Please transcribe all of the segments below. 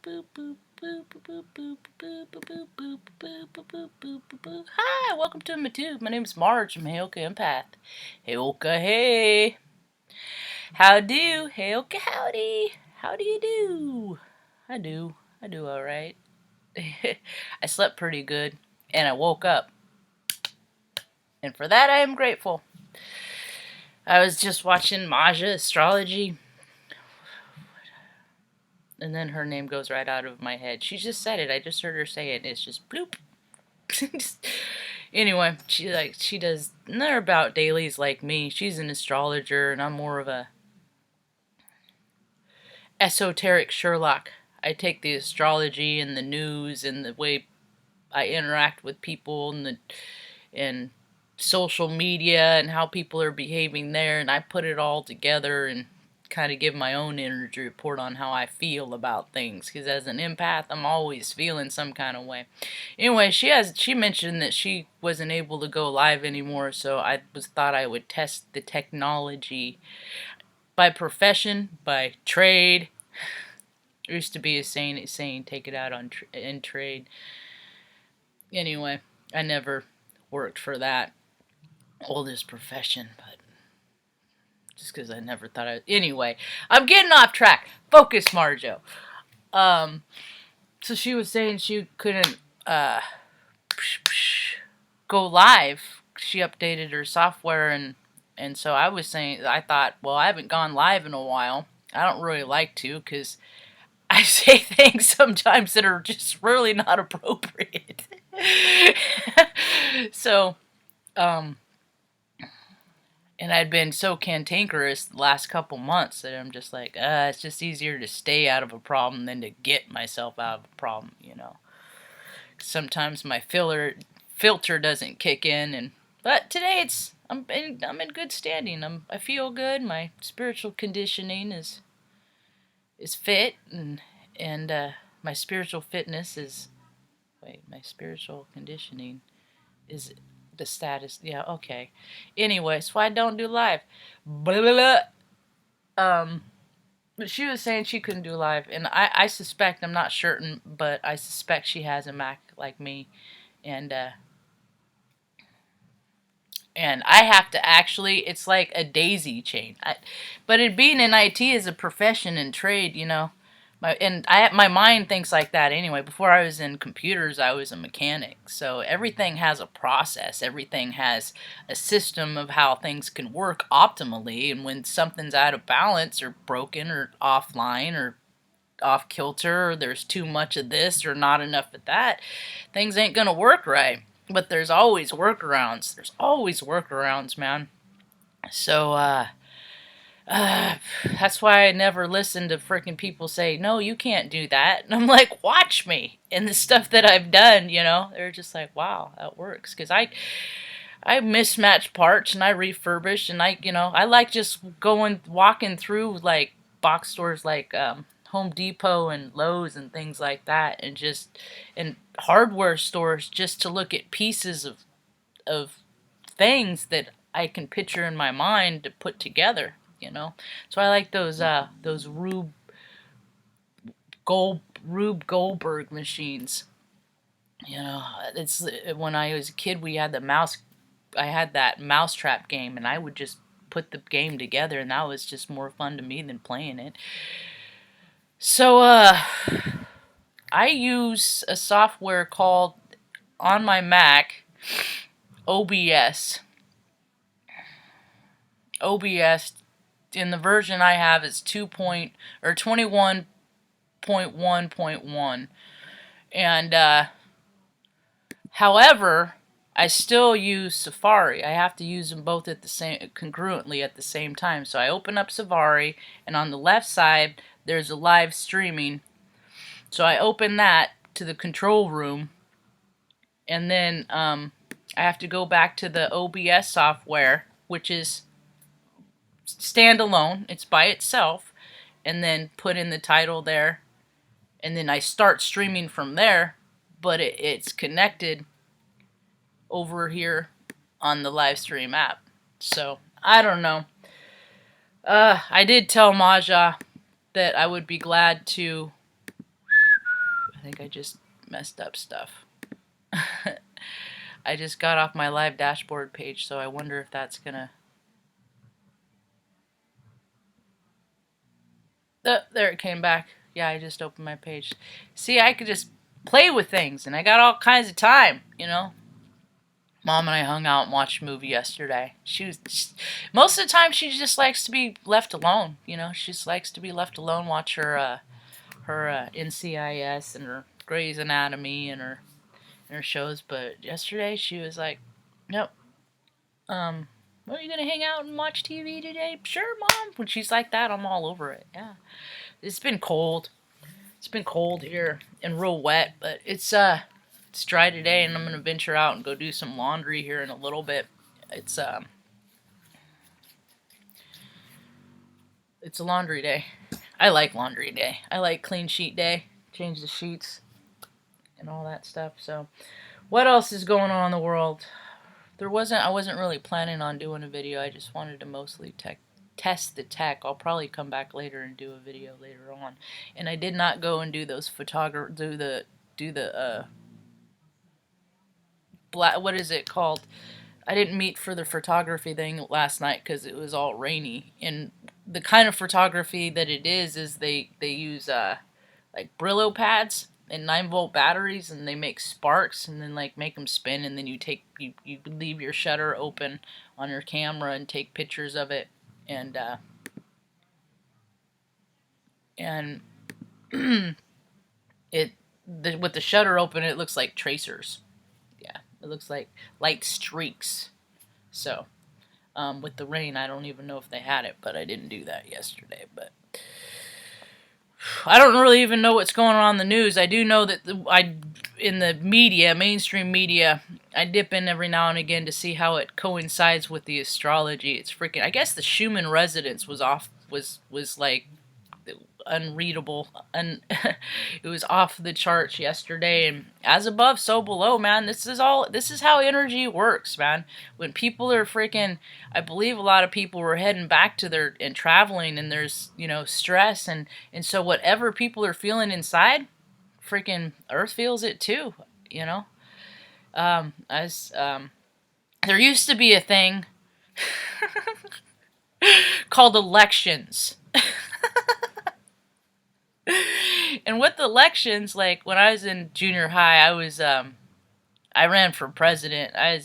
Hi, welcome to my tube. My name is Marge. I'm Heyoka Empath. Heyoka, hey. How do? Heyoka, howdy. How do you do? I do. I do alright. I slept pretty good, and I woke up. And for that, I am grateful. I was just watching Maja Astrology, and then her name goes right out of my head. She just said it. I just heard her say it. It's just bloop. Anyway, she does. They're about dailies like me. She's an astrologer, and I'm more of a esoteric Sherlock. I take the astrology and the news and the way I interact with people and social media and how people are behaving there, and I put it all together and kind of give my own energy report on how I feel about things, because as an empath I'm always feeling some kind of way. Anyway, she mentioned that she wasn't able to go live anymore, so I thought I would test the technology. By profession, by trade, there used to be a saying take it out on in trade. Anyway, I never worked for that oldest profession, but just because I never thought I. Anyway, I'm getting off track. Focus, Marjo. Um, so she was saying she couldn't go live. She updated her software, and so I was saying, I thought, well, I haven't gone live in a while. I don't really like to, because I say things sometimes that are just really not appropriate. So, and I'd been so cantankerous the last couple months that I'm just like, it's just easier to stay out of a problem than to get myself out of a problem, you know. Sometimes my filter doesn't kick in, but today I'm in good standing. I feel good. My spiritual conditioning is fit, and my spiritual fitness is. Wait, my spiritual conditioning is the status. Yeah, okay. Anyway, so I don't do live. Blah, blah, blah. But she was saying she couldn't do live, and I suspect, I'm not certain, but I suspect she has a Mac like me, and I have to actually, it's like a daisy chain. But it being in IT is a profession and trade, you know. My mind thinks like that anyway. Before I was in computers, I was a mechanic. So everything has a process. Everything has a system of how things can work optimally. And when something's out of balance or broken or offline or off kilter, or there's too much of this or not enough of that, things ain't gonna work right. But there's always workarounds. There's always workarounds, man. So, that's why I never listen to freaking people say, no, you can't do that. And I'm like, watch me. And the stuff that I've done, you know, they're just like, wow, that works. Because I mismatch parts and I refurbish, and I like just walking through like box stores like Home Depot and Lowe's and things like that, and hardware stores, just to look at pieces of things that I can picture in my mind to put together, you know. So I like those Rube Goldberg machines. You know, it's when I was a kid, we had I had that mousetrap game, and I would just put the game together, and that was just more fun to me than playing it. So I use a software called, on my Mac, OBS. OBS in the version I have is 21.1.1, and however, I still use Safari. I have to use them both concurrently at the same time. So I open up Safari, and on the left side there's a live streaming. So I open that to the control room, and then I have to go back to the OBS software, which is standalone. It's by itself, and then put in the title there, and then I start streaming from there. But it's connected over here on the live stream app. So I don't know. I did tell Maja that I would be glad to think I just messed up stuff. I just got off my live dashboard page, so I wonder if that's gonna... there it came back. Yeah, I just opened my page. See, I could just play with things, and I got all kinds of time, you know? Mom and I hung out and watched a movie yesterday. Most of the time, she just likes to be left alone, you know? She just likes to be left alone, watch her NCIS and her Grey's Anatomy and her shows. But yesterday, she was like, nope. Are you gonna hang out and watch TV today? Sure, Mom. When she's like that, I'm all over it. Yeah. It's been cold. It's been cold here and real wet, but it's dry today, and I'm gonna venture out and go do some laundry here in a little bit. It's a laundry day. I like laundry day. I like clean sheet day. Change the sheets and all that stuff. So, what else is going on in the world? I wasn't really planning on doing a video. I just wanted to mostly test the tech. I'll probably come back later and do a video later on. And I did not go and do those what is it called? I didn't meet for the photography thing last night because it was all rainy. And the kind of photography that it is they use like Brillo pads and 9-volt batteries, and they make sparks and then like make them spin, and then you leave your shutter open on your camera and take pictures of it, and with the shutter open, it looks like tracers. Yeah, it looks like light streaks. So with the rain, I don't even know if they had it, but I didn't do that yesterday. But I don't really even know what's going on in the news. I do know that in the media, mainstream media, I dip in every now and again to see how it coincides with the astrology. It's freaking... I guess the Schumann resonance was like unreadable. It was off the charts yesterday, and as above, so below, man. This is how energy works, man. When people are freaking... I believe a lot of people were heading back to and traveling, and there's, you know, stress, and so whatever people are feeling inside, freaking Earth feels it too, you know? There used to be a thing called elections. And with elections, like when I was in junior high, I ran for president. I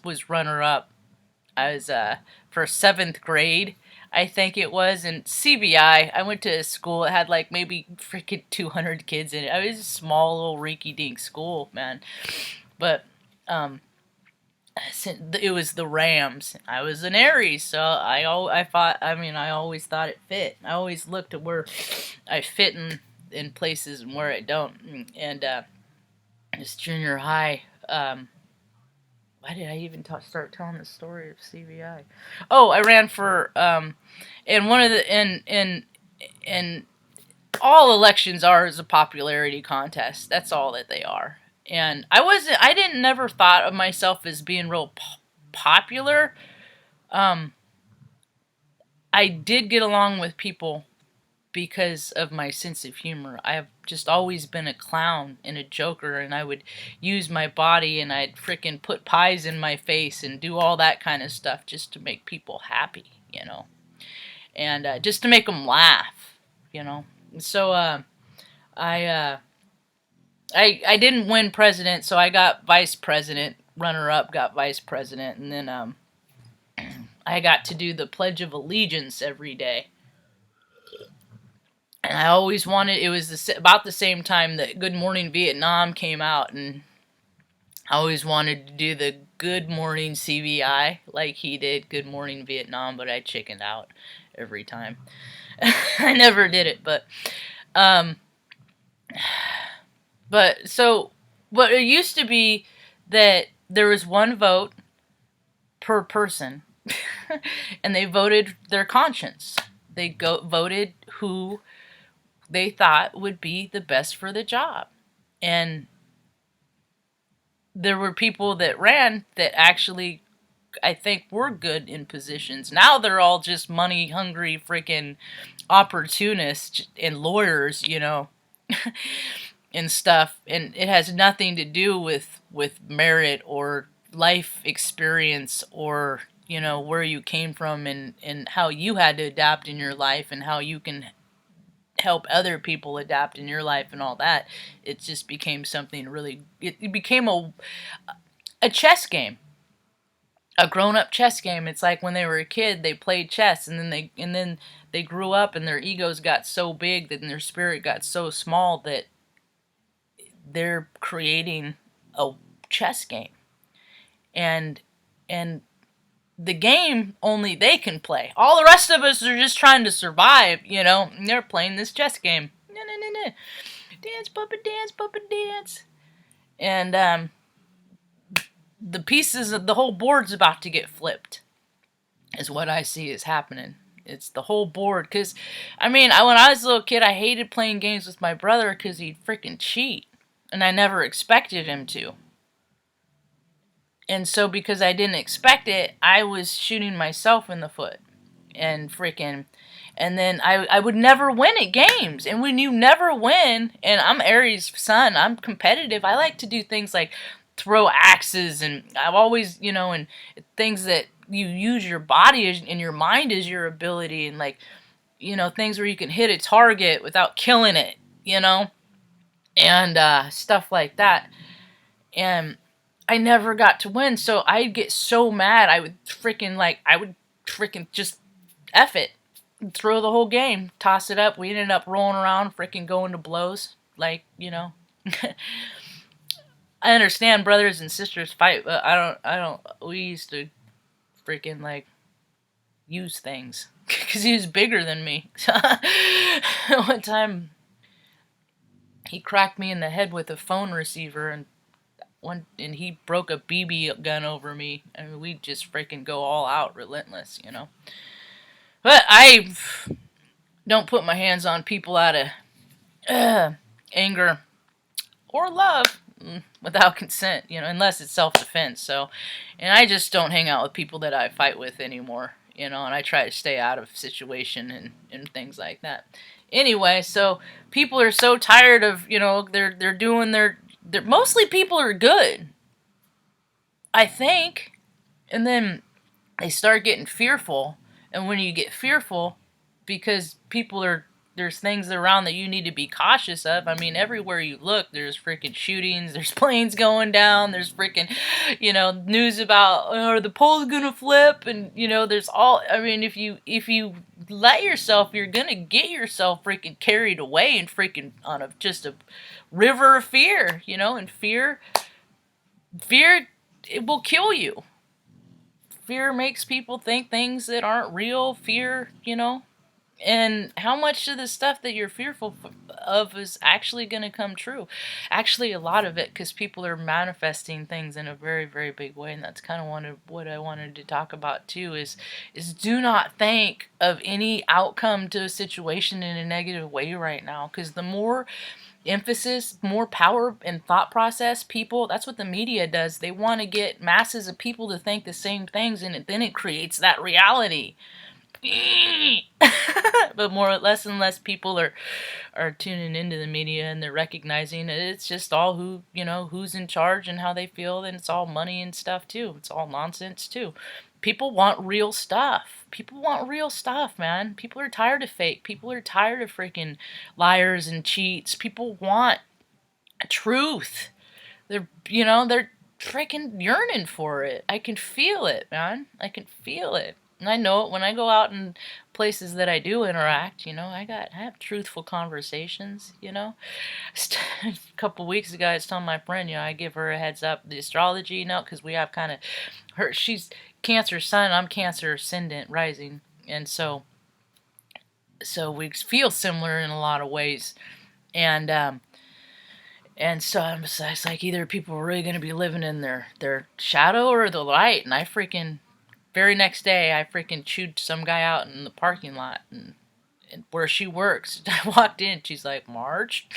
was runner up. I was for 7th grade, I think it was, in CBI. I went to a school that had like maybe freaking 200 kids in it. I was a small little rinky-dink school, man. But it was the Rams. I was an Aries, so I always thought it fit. I always looked at where I fit in places and where I don't. And this junior high, why did I even start telling the story of CVI? Oh, I ran for and one of the and all elections is a popularity contest. That's all that they are. And I didn't never thought of myself as being real popular. I did get along with people because of my sense of humor. I have just always been a clown and a joker, and I would use my body, and I'd freaking put pies in my face and do all that kind of stuff just to make people happy, you know, and just to make them laugh, you know. So I didn't win president, so I got vice president, runner-up, got vice president, and then I got to do the Pledge of Allegiance every day. And I always wanted... It was about the same time that Good Morning Vietnam came out, and I always wanted to do the Good Morning CVI, like he did Good Morning Vietnam, but I chickened out every time. I never did it, but it used to be that there was one vote per person, and they voted their conscience. They voted who they thought would be the best for the job. And there were people that ran that actually, I think, were good in positions. Now they're all just money-hungry freaking opportunists and lawyers, you know. and stuff, and it has nothing to do with merit or life experience or where you came from and how you had to adapt in your life and how you can help other people adapt in your life and all that. It just became something really, it became a chess game, a grown-up chess game. It's like when they were a kid, they played chess, and then they grew up, and their egos got so big that their spirit got so small that they're creating a chess game, and and the game only they can play. All the rest of us are just trying to survive, and they're playing this chess game. No, no, no, no. Dance, puppet, dance, puppet, dance. And the pieces of the whole board's about to get flipped, is what I see is happening. It's the whole board. Because, when I was a little kid, I hated playing games with my brother because he'd freaking cheat. And I never expected him to. And so because I didn't expect it, I was shooting myself in the foot. And then I would never win at games. And when you never win, and I'm Aries' son, I'm competitive. I like to do things like throw axes, and I've always, and things that you use your body and your mind as your ability, and things where you can hit a target without killing it, and stuff like that. And I never got to win, so I'd get so mad. I would freaking just F it. Throw the whole game. Toss it up. We ended up rolling around, freaking going to blows. I understand brothers and sisters fight, but I don't, we used to freaking, use things. Because he was bigger than me. One time, he cracked me in the head with a phone receiver, and he broke a BB gun over me. We'd just freaking go all out, relentless, But I don't put my hands on people out of anger or love without consent, unless it's self-defense. So, and I just don't hang out with people that I fight with anymore, and I try to stay out of situation and things like that. Anyway, so people are so tired of, they're doing mostly people are good, I think, and then they start getting fearful. And when you get fearful, because there's things around that you need to be cautious of. Everywhere you look, there's freaking shootings, there's planes going down, there's freaking, news about, are the poles gonna flip? And, there's all, if you let yourself, you're gonna get yourself freaking carried away and freaking on just a river of fear, and fear, it will kill you. Fear makes people think things that aren't real. Fear, and how much of the stuff that you're fearful of is actually going to come true? Actually, a lot of it, because people are manifesting things in a very, very big way, and that's kind of what I wanted to talk about too. Is do not think of any outcome to a situation in a negative way right now, because the more emphasis, more power and thought process people, that's what the media does. They want to get masses of people to think the same things, and then it creates that reality. But less and less people are tuning into the media, and they're recognizing it's just all who's in charge and how they feel, and it's all money and stuff too. It's all nonsense too. People want real stuff. People want real stuff, man. People are tired of fake. People are tired of freaking liars and cheats. People want truth. They're freaking yearning for it. I can feel it, man. I can feel it. And I know it when I go out in places that I do interact, I have truthful conversations, A couple weeks ago, I was telling my friend, I give her a heads up, the astrology, because we have kind of, she's Cancer sun, I'm Cancer ascendant rising, and so we feel similar in a lot of ways, and so it's like either people are really going to be living in their shadow or the light, and I freaking, very next day, I freaking chewed some guy out in the parking lot, and where she works. I walked in, she's like, Marge,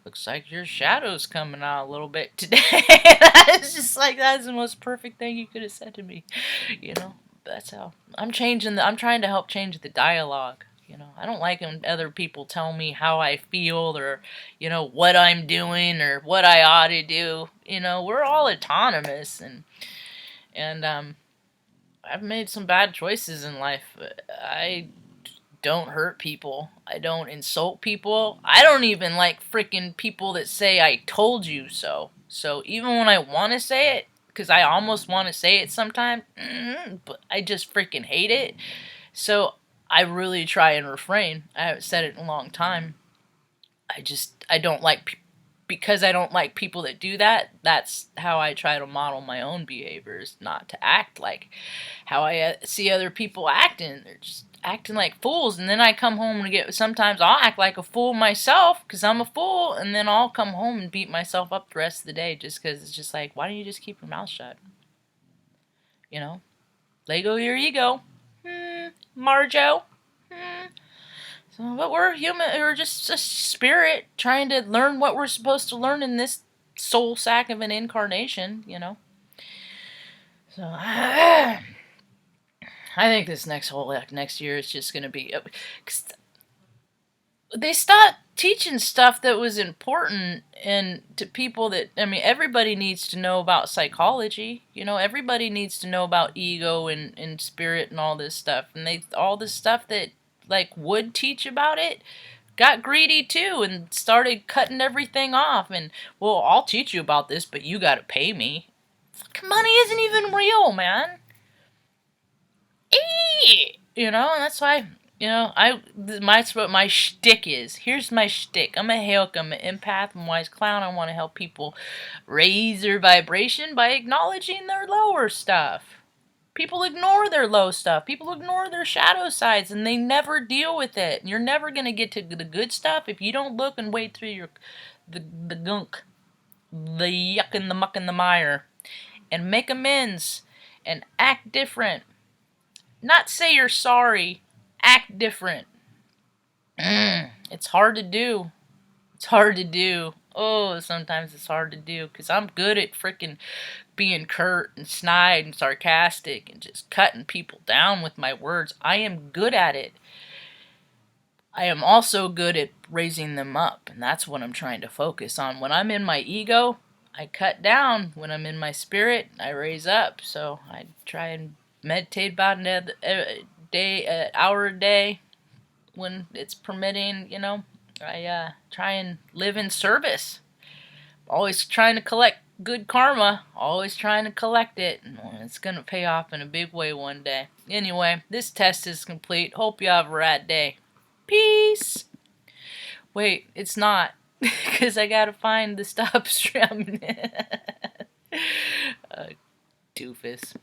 looks like your shadow's coming out a little bit today. It's just like, that's the most perfect thing you could have said to me. That's how I'm trying to help change the dialogue. You know, I don't like when other people tell me how I feel or, you know, what I'm doing or what I ought to do. You know, we're all autonomous, and I've made some bad choices in life. I don't hurt people. I don't insult people. I don't even like freaking people that say I told you so. So even when I want to say it, because I almost want to say it sometimes, but I just freaking hate it. So I really try and refrain. I haven't said it in a long time. I don't like, because I don't like people that do that. That's how I try to model my own behaviors, not to act like how I see other people acting. They're just acting like fools, and then I come home and sometimes I'll act like a fool myself because I'm a fool, and then I'll come home and beat myself up the rest of the day just because it's just like, why don't you just keep your mouth shut? You know, let go of your ego, Marjo. So, but we're human. We're just a spirit trying to learn what we're supposed to learn in this soul sack of an incarnation. You know. So I think this next year is just going to be. 'Cause they stopped teaching stuff that was important and to people that, I mean, everybody needs to know about psychology. You know, everybody needs to know about ego and spirit and all this stuff. And all this stuff that like would teach about it got greedy too and started cutting everything off. And, well, I'll teach you about this, but you got to pay me. Money isn't even real, man. You know, and that's why, you know, that's what my shtick is. Here's my shtick. I'm a Hulk. I'm an empath. I'm a wise clown. I want to help people raise their vibration by acknowledging their lower stuff. People ignore their low stuff. People ignore their shadow sides, and they never deal with it. You're never gonna get to the good stuff if you don't look and wade through the gunk, the yuck and the muck and the mire, and make amends and act different. Not say you're sorry. Act different. It's hard to do. It's hard to do. Oh, sometimes it's hard to do because I'm good at freaking being curt and snide and sarcastic and just cutting people down with my words. I am good at it. I am also good at raising them up, and that's what I'm trying to focus on. When I'm in my ego, I cut down. When I'm in my spirit, I raise up. So I try and meditate about an hour a day when it's permitting, you know. I try and live in service. Always trying to collect good karma. Always trying to collect it. And it's going to pay off in a big way one day. Anyway, this test is complete. Hope you have a rad day. Peace. Wait, it's not. Because I got to find the stop strap. Doofus.